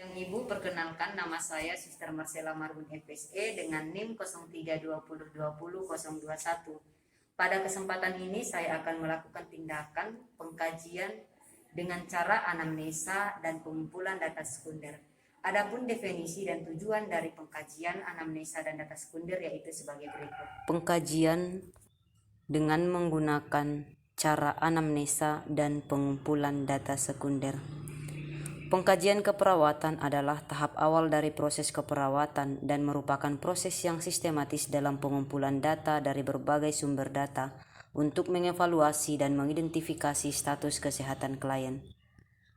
Yang Ibu, perkenalkan nama saya Suster Marcella Marbun FSE dengan NIM 0320202021. Pada kesempatan ini saya akan melakukan tindakan pengkajian dengan cara anamnesa dan pengumpulan data sekunder. Adapun definisi dan tujuan dari pengkajian anamnesa dan data sekunder yaitu sebagai berikut. Pengkajian dengan menggunakan cara anamnesa dan pengumpulan data sekunder. Pengkajian keperawatan adalah tahap awal dari proses keperawatan dan merupakan proses yang sistematis dalam pengumpulan data dari berbagai sumber data untuk mengevaluasi dan mengidentifikasi status kesehatan klien.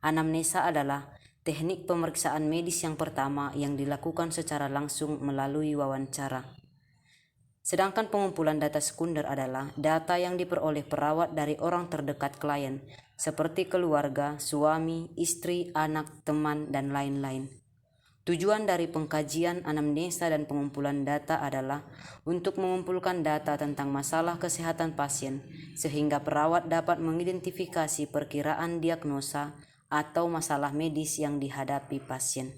Anamnesa adalah teknik pemeriksaan medis yang pertama yang dilakukan secara langsung melalui wawancara. Sedangkan pengumpulan data sekunder adalah data yang diperoleh perawat dari orang terdekat klien, seperti keluarga, suami, istri, anak, teman, dan lain-lain. Tujuan dari pengkajian anamnesa dan pengumpulan data adalah untuk mengumpulkan data tentang masalah kesehatan pasien, sehingga perawat dapat mengidentifikasi perkiraan diagnosa atau masalah medis yang dihadapi pasien.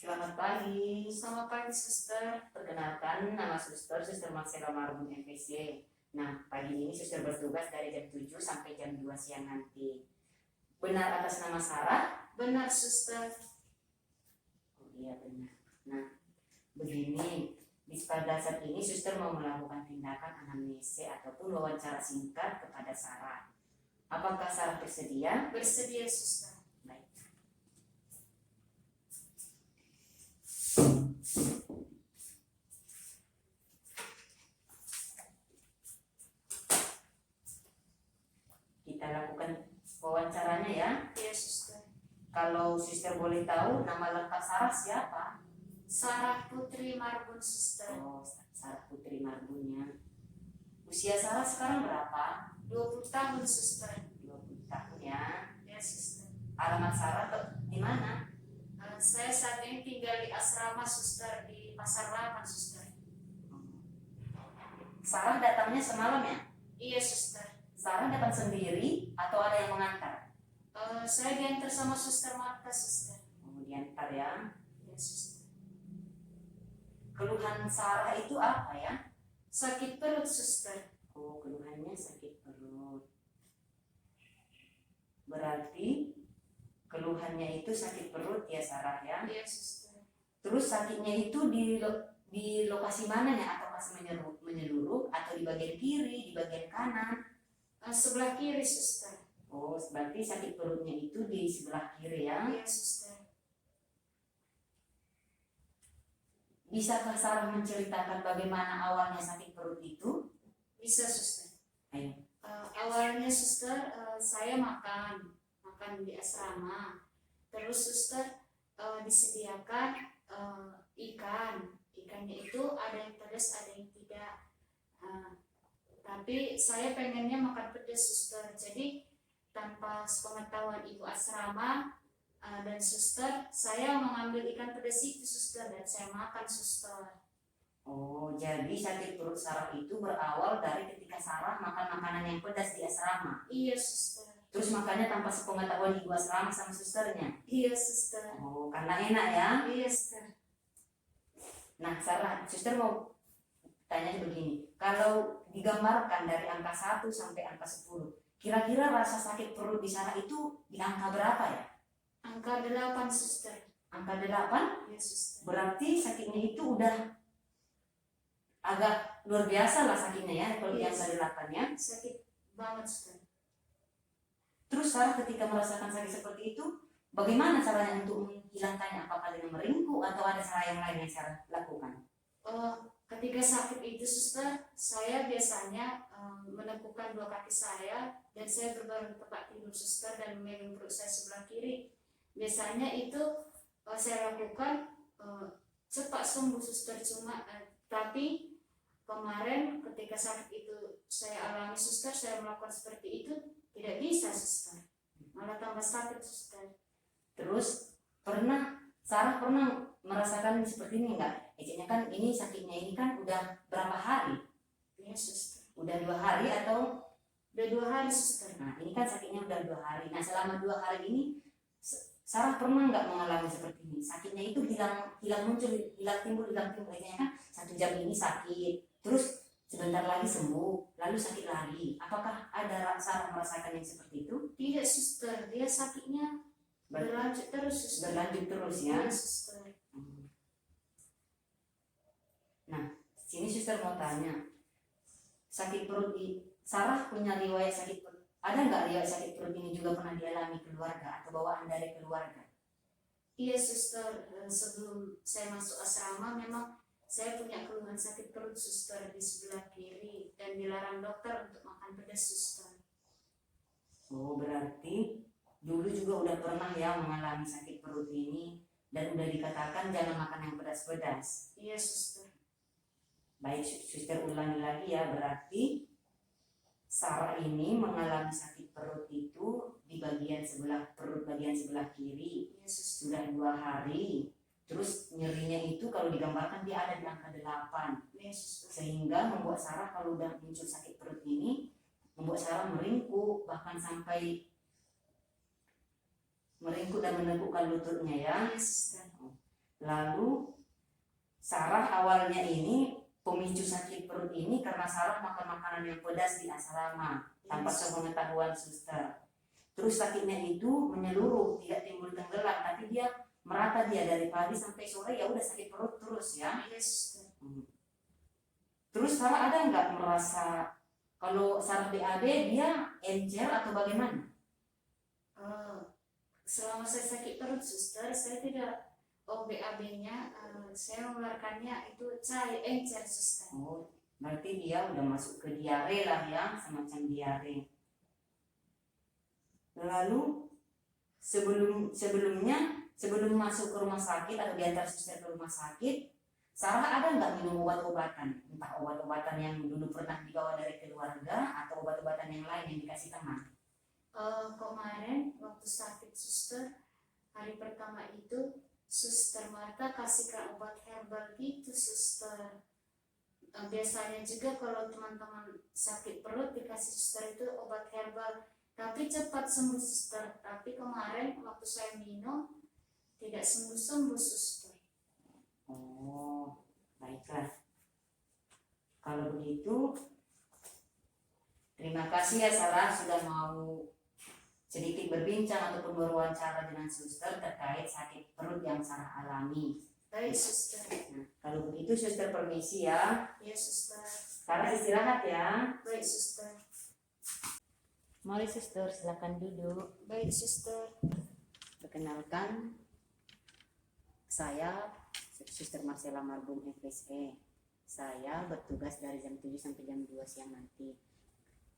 Selamat pagi. Selamat pagi, Suster. Perkenalkan, nama Suster Marcella Marbun FSC. Nah, pagi ini Suster bertugas dari jam 7 sampai jam 2 siang nanti. Benar atas nama Sarah? Benar, Suster. Oh iya, benar. Nah, begini, pada saat ini Suster mau melakukan tindakan anamnese ataupun wawancara singkat kepada Sarah. Apakah Sarah bersedia? Bersedia, Suster. Baik. Kita lakukan wawancaranya ya. Iya, Suster. Kalau Suster boleh tahu, nama lengkap Sarah siapa? Sarah Putri Marbun, Suster. Oh, Sarah Putri Marbunnya. Usia Sarah sekarang berapa? 20 tahun, Suster. 20 tahun ya. Ya, Suster. Alamat Sarah di mana? Saya saat ini tinggal di asrama, Suster, di Pasar 8, Suster. Sarah datangnya semalam ya? Iya, Suster. Sarah datang sendiri atau ada yang mengantar? Saya diantar sama Suster Marta, Suster. Oh, diantar ya. Ya, Suster. Keluhan Sarah itu apa ya? Sakit perut, Suster. Oh, keluhannya sakit perut. Berarti keluhannya itu sakit perut ya Sarah ya? Iya, Suster. Terus sakitnya itu di lokasi mana ya? Apakah menyeluruh atau di bagian kiri, di bagian kanan? Sebelah kiri, Suster. Oh, berarti sakit perutnya itu di sebelah kiri ya? Iya, Suster. Bisakah Sarah menceritakan bagaimana awalnya sakit perut itu? Bisa, Suster. Ayo. Awalnya, Suster, saya makan di asrama. Terus, Suster, disediakan ikannya itu ada yang pedas, ada yang tidak. Tapi saya pengennya makan pedas, Suster. Jadi tanpa sepengetahuan ibu asrama dan Suster, saya mengambil ikan pedas itu, Suster, dan saya makan, Suster. Oh, jadi sakit perut Sarah itu berawal dari ketika Sarah makan makanan yang pedas di asrama? Iya, Suster. Terus makannya tanpa sepengetahuan ibu asrama sama susternya? Iya, Suster. Oh, karena enak ya? Iya, Suster. Nah, Sarah, Suster mau tanya begini. Kalau digambarkan dari angka 1 sampai angka 10, kira-kira rasa sakit perut di Sarah itu di angka berapa ya? Angka 8, Suster. Angka 8? Iya, Suster. Berarti sakitnya itu udah agak luar biasa lah sakitnya ya, kalau di angka 8 ya. Sakit banget, Suster. Terus Sarah ketika merasakan sakit seperti itu, bagaimana caranya untuk menghilangkannya? Apakah dengan meringkuk atau ada cara yang lain yang Sarah lakukan? Ketika sakit itu, Suster, saya biasanya menegukkan dua kaki saya dan saya berbaring di tempat tidur, Suster, dan memegang perut saya sebelah kiri. Biasanya itu saya lakukan cepat sembuh, Suster. Tapi kemarin ketika sakit itu saya alami, Suster, saya melakukan seperti itu tidak bisa, Suster. Malah tambah sakit, Suster. Terus Sarah pernah merasakan seperti ini enggak? Ecenya kan ini sakitnya ini kan udah berapa hari? Iya suster. Udah 2 hari atau? Udah 2 hari suster. Nah ini kan sakitnya udah 2 hari. Nah selama 2 hari ini Sarah pernah nggak mengalami seperti ini? Sakitnya itu hilang muncul, hilang timbul. Ecenya kan 1 jam ini sakit, terus sebentar lagi sembuh, lalu sakit lagi. Apakah ada Sarah merasakan yang seperti itu? Tidak suster, dia sakitnya berlanjut terus suster. Berlanjut terus ya. Iya suster. Nah, sini suster mau tanya, sakit perut Sarah punya riwayat sakit perut. Ada nggak riwayat sakit perut ini juga pernah dialami keluarga atau bawaan dari keluarga? Iya suster, sebelum saya masuk asrama memang saya punya keluhan sakit perut suster di sebelah kiri dan dilarang dokter untuk makan pedas suster. Oh, berarti dulu juga udah pernah ya mengalami sakit perut ini dan udah dikatakan jangan makan yang pedas-pedas. Iya suster. Baik, suster ulangi lagi ya, berarti Sarah ini mengalami sakit perut itu di bagian sebelah perut bagian sebelah kiri. Iya suster. Sudah 2 hari. Terus nyerinya itu kalau digambarkan dia ada di angka 8. Iya suster. Sehingga membuat Sarah kalau udah muncul sakit perut ini membuat Sarah meringkuk, bahkan sampai meringkuk dan menegukkan lututnya ya. Iya suster. Lalu Sarah awalnya ini pemicu sakit perut ini karena Sarah makan makanan yang pedas di asrama tanpa sepengetahuan suster. Terus sakitnya itu menyeluruh, tidak timbul tenggelam, tapi dia merata dari pagi sampai sore ya udah sakit perut terus ya. Iya suster. Terus Sarah ada nggak merasa kalau Sarah BAB dia encer atau bagaimana? Selama saya sakit perut suster, saya tidak BAB-nya, saya mengeluarkannya itu cair encer suster. Oh, berarti dia udah masuk ke diare lah ya, semacam diare. Lalu sebelum masuk ke rumah sakit atau diantar suster ke rumah sakit, Sarah ada nggak minum obat-obatan? Entah obat-obatan yang dulu pernah dibawa dari keluarga atau obat-obatan yang lain yang dikasih teman? Kemarin waktu sakit suster, hari pertama itu suster Marta kasihkan obat herbal gitu suster. Biasanya juga kalau teman-teman sakit perut dikasih suster itu obat herbal, tapi cepat sembuh suster. Tapi kemarin waktu saya minum tidak sembuh-sembuh suster. Oh, baiklah. Kalau begitu, terima kasih ya Sarah sudah mau sedikit berbincang ataupun berwawancara dengan suster terkait sakit perut yang Sarah alami. Baik suster. Nah, kalau begitu suster permisi ya. Iya suster. Sarah istirahat ya. Baik suster. Mari suster, silakan duduk. Baik suster. Perkenalkan, saya Suster Marcella Marbum FSE. Saya bertugas dari jam 7 sampai jam 2 siang nanti.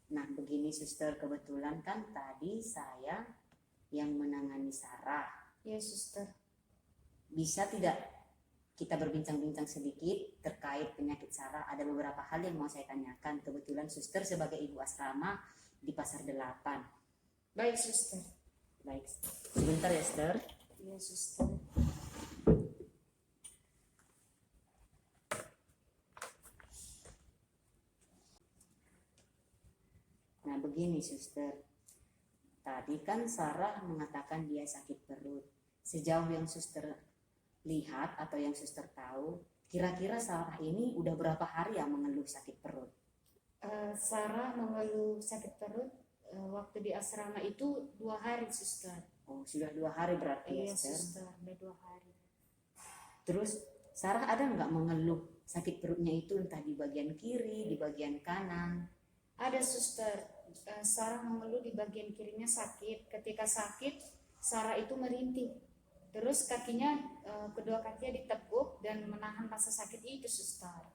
Nah begini suster, kebetulan kan tadi saya yang menangani Sarah. Ya suster. Bisa tidak kita berbincang-bincang sedikit terkait penyakit Sarah? Ada beberapa hal yang mau saya tanyakan. Kebetulan suster sebagai ibu asrama di Pasar 8. Baik suster. Baik, sebentar ya suster. Iya suster. Nah begini suster, tadi kan Sarah mengatakan dia sakit perut. Sejauh yang suster lihat atau yang suster tahu, kira-kira Sarah ini udah berapa hari ya mengeluh sakit perut? Sarah mengeluh sakit perut waktu di asrama itu 2 hari suster. Oh sudah 2 hari berarti Iya ya suster, udah 2 hari. Terus Sarah ada nggak mengeluh sakit perutnya itu entah di bagian kiri, di bagian kanan? Ada suster. Sarah mengeluh di bagian kirinya sakit. Ketika sakit, Sarah itu merintih. Terus kakinya, kedua kakinya ditekuk dan menahan rasa sakit itu suster.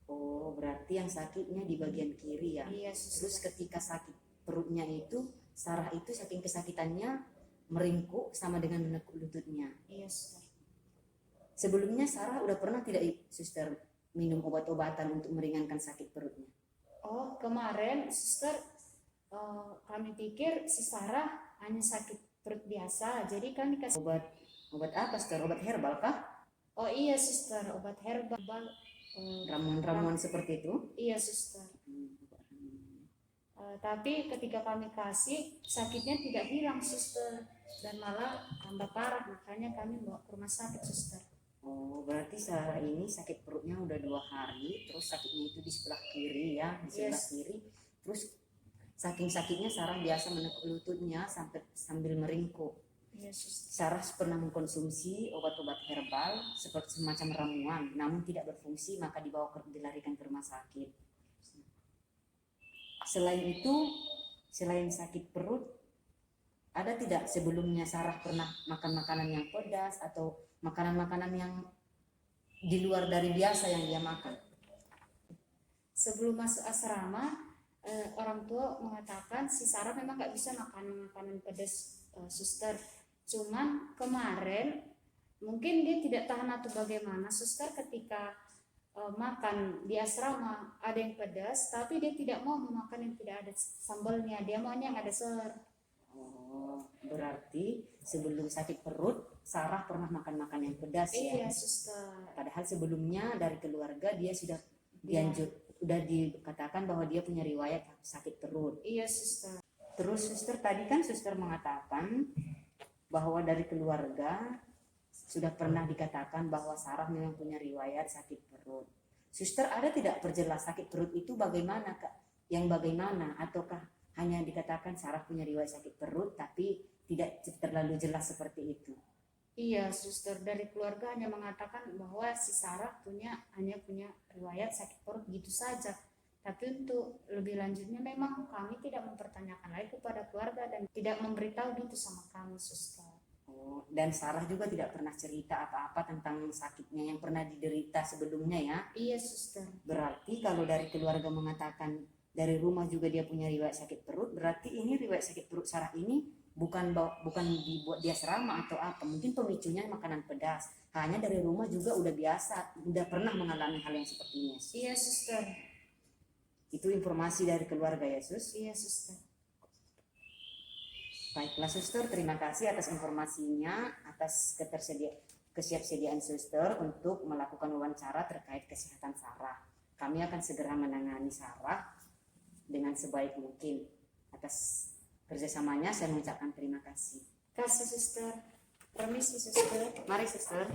Oh berarti yang sakitnya di bagian kiri ya? Iya suster. Terus ketika sakit perutnya itu, Sarah itu saking kesakitannya meringkuk sama dengan menekuk lututnya. Iya suster. Sebelumnya Sarah udah pernah tidak suster minum obat-obatan untuk meringankan sakit perutnya? Oh kemarin suster, kami pikir si Sarah hanya sakit perut biasa, jadi kan dikasih Obat apa suster? Obat herbal kah? Oh iya suster, obat herbal. Ramuan-ramuan seperti itu. Iya suster. Tapi ketika kami kasih, sakitnya tidak hilang suster, dan malah tambah parah, makanya kami bawa ke rumah sakit suster. Oh, berarti Sarah ini sakit perutnya udah 2 hari, terus sakitnya itu di sebelah kiri ya, di sebelah Yes. kiri. Terus saking sakitnya Sarah biasa menekuk lututnya sambil meringkuk. Iya suster. Sarah pernah mengkonsumsi obat-obat herbal seperti semacam ramuan, namun tidak berfungsi, maka dilarikan ke rumah sakit. Selain itu, selain sakit perut, ada tidak sebelumnya Sarah pernah makan makanan yang pedas atau makanan-makanan yang di luar dari biasa yang dia makan? Sebelum masuk asrama, orang tua mengatakan si Sarah memang nggak bisa makan makanan pedas, suster. Cuman kemarin mungkin dia tidak tahan atau bagaimana, suster, ketika makan di asrama ada yang pedas, tapi dia tidak mau memakan yang tidak ada sambalnya, dia maunya yang ada selor. Oh, berarti sebelum sakit perut Sarah pernah makan yang pedas ya? Iya suster. Padahal sebelumnya dari keluarga dia sudah dikatakan bahwa dia punya riwayat sakit perut. Iya suster. Terus suster tadi kan suster mengatakan bahwa dari keluarga sudah pernah dikatakan bahwa Sarah memang punya riwayat sakit perut. Suster, ada tidak perjelas sakit perut itu bagaimana, Kak? Yang bagaimana? Ataukah hanya dikatakan Sarah punya riwayat sakit perut tapi tidak terlalu jelas seperti itu? Iya suster, dari keluarga hanya mengatakan bahwa si Sarah hanya punya riwayat sakit perut gitu saja. Tapi untuk lebih lanjutnya memang kami tidak mempertanyakan lagi kepada keluarga dan tidak memberitahu itu sama kami suster. Oh, dan Sarah juga tidak pernah cerita apa-apa tentang sakitnya yang pernah diderita sebelumnya ya? Iya suster. Berarti kalau dari keluarga mengatakan dari rumah juga dia punya riwayat sakit perut, berarti ini riwayat sakit perut Sarah ini bukan dibuat dia asrama atau apa? Mungkin pemicunya makanan pedas. Hanya dari rumah juga udah biasa, udah pernah mengalami hal yang seperti ini. Iya suster. Itu informasi dari keluarga ya, Sus? Iya suster. Baiklah suster, terima kasih atas informasinya, atas kesiapsediaan suster untuk melakukan wawancara terkait kesehatan Sarah. Kami akan segera menangani Sarah dengan sebaik mungkin. Atas kerjasamanya saya mengucapkan terima kasih. Kasih suster. Permisi suster. Mari suster.